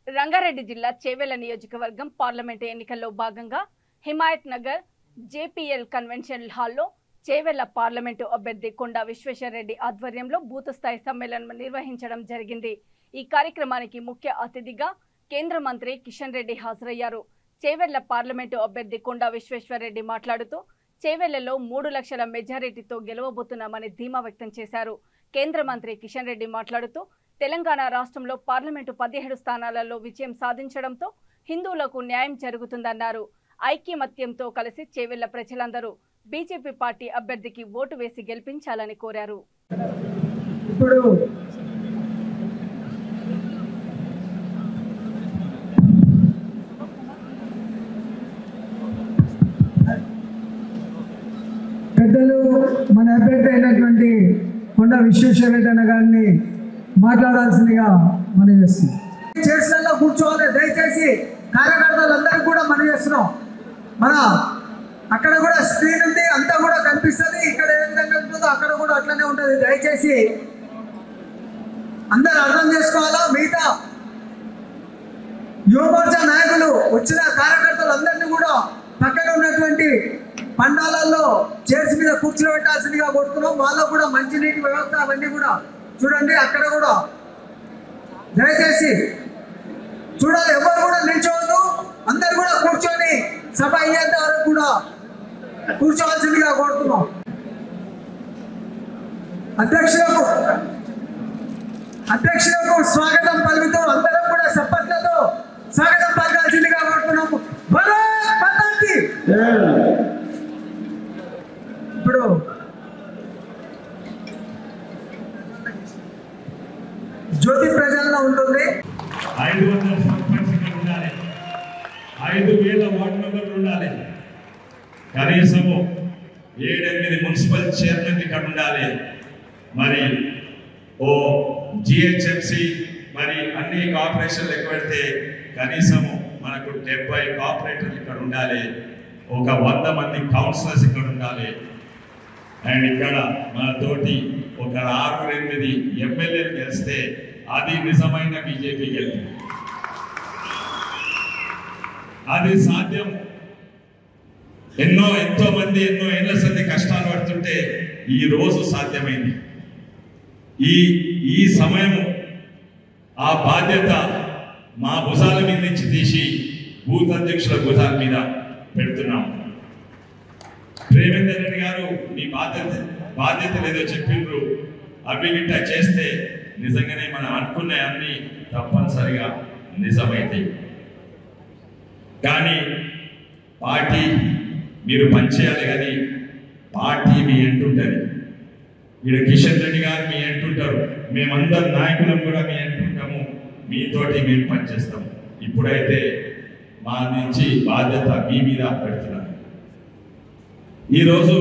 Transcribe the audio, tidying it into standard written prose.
రంగారెడ్డి జిల్లా చేవెళ్ల నియోజకవర్గం పార్లమెంటు ఎన్నికల్లో భాగంగా హిమాయత్ నగర్ జేపీఎల్ కన్వెన్షన్ హాల్లో చేవెళ్ల పార్లమెంటు అభ్యర్థి కొండా విశ్వేశ్వరరెడ్డి ఆధ్వర్యంలో బూత్ స్థాయి సమ్మేళనం నిర్వహించడం జరిగింది। ఈ కార్యక్రమానికి ముఖ్య అతిథిగా కేంద్ర మంత్రి కిషన్ రెడ్డి హాజరయ్యారు। చేవెళ్ల పార్లమెంటు అభ్యర్థి కొండా విశ్వేశ్వరరెడ్డి మాట్లాడుతూ చేవెళ్లలో 3 లక్షల మెజారిటీతో గెలవబోతున్నామని ధీమా వ్యక్తం చేశారు। కేంద్ర మంత్రి కిషన్ రెడ్డి మాట్లాడుతూ తెలంగాణ రాష్ట్రంలో పార్లమెంటు 17 స్థానాలలో విజయం సాధించడంతో హిందువులకు న్యాయం జరుగుతుందన్నారు। ఐక్యమత్యంతో కలిసి చేవెళ్ల ప్రజలందరూ బీజేపీ పార్టీ అభ్యర్థికి ఓటు వేసి గెలిపించాలని కోరారు। ఇప్పుడు పెద్దలు మన అభ్యర్థి అయినటువంటి కొండా విశ్వేశ్వరరెడ్డి అన్న గారిని మాట్లాడాల్సిందిగా మనం చేస్తున్నాం। చైర్స్లలో కూర్చోవాలి, దయచేసి కార్యకర్తలందరికీ కూడా మనం చేస్తున్నాం। మన అక్కడ కూడా స్క్రీన్ ఉంది, అంతా కూడా కనిపిస్తుంది, ఇక్కడ ఏ విధంగా ఉంటుందో అక్కడ కూడా అట్లనే ఉంటుంది। దయచేసి అందరూ అర్థం చేసుకోవాలా। మిగతా యువమోర్చా నాయకులు వచ్చిన కార్యకర్తలందరినీ కూడా పక్కన ఉన్నటువంటి పండాలలో చైర్స్ మీద కూర్చోబెట్టాల్సిందిగా కోరుతున్నాం। వాళ్ళకు కూడా మంచినీటి వ్యవస్థ అవన్నీ కూడా చూడండి, అక్కడ కూడా దయచేసి చూడాలి, ఎవరు కూడా నిల్చోవద్దు, అందరు కూడా కూర్చొని సభ అయ్యేంత వరకు కూడా కూర్చోవలసిందిగా కోరుతున్నాం। అధ్యక్షులకు స్వాగతం పలుకుతూ అందరం కూడా చప్పట్లతో స్వాగతం పలకాల్సిందిగా కోరుతున్నాము। భారత్ మాతా కీ జై। ఇప్పుడు జ్యోతి ప్రజల్లో ఉంటుంది। 500 సర్పంచ్లు ఉండాలి, 5000 వార్డు మెంబర్లు ఉండాలి, కనీసం 7-8 మున్సిపల్ చైర్మన్ ఇక్కడ ఉండాలి, మరి ఓ జిహెచ్ఎంసి మరి అన్ని కార్పొరేషన్లు ఎక్కువ పెడితే కనీసం మనకు 70 కార్పొరేటర్లు ఇక్కడ ఉండాలి, ఒక 100 మంది కౌన్సిలర్స్ ఇక్కడ ఉండాలి, అండ్ ఇక్కడ మనతోటి ఒక 6-8 ఎమ్మెల్యేలు గెలిస్తే అది నిజమైన బీజేపీ గెలుపు, అది సాధ్యం। ఎంతో మంది ఎన్నో ఏళ్ల సంది కష్టాలు పడుతుంటే ఈ రోజు సాధ్యమైంది। ఈ సమయము ఆ బాధ్యత మా భుజాల మీద నుంచి తీసి బూత్ అధ్యక్షుల భుజాల మీద పెడుతున్నాం। ప్రేమేందర్ రెడ్డి గారు మీ బాధ్యత లేదో చెప్పిండ్రు, అవి గిట్ట చేస్తే నిజంగానే మనం అనుకున్న అన్ని తప్పనిసరిగా నిజమైతాయి। కానీ పార్టీ మీరు పనిచేయాలి, కానీ పార్టీ మీ ఎంటుంటుంది। ఇక్కడ కిషన్ రెడ్డి గారు మీ ఎంటుంటారు, మేమందరం నాయకులం కూడా మీ ఎంటుంటాము, మీతోటి మేము పనిచేస్తాము। ఇప్పుడైతే మా నుంచి బాధ్యత మీ మీద పెడుతున్నాం। ఈరోజు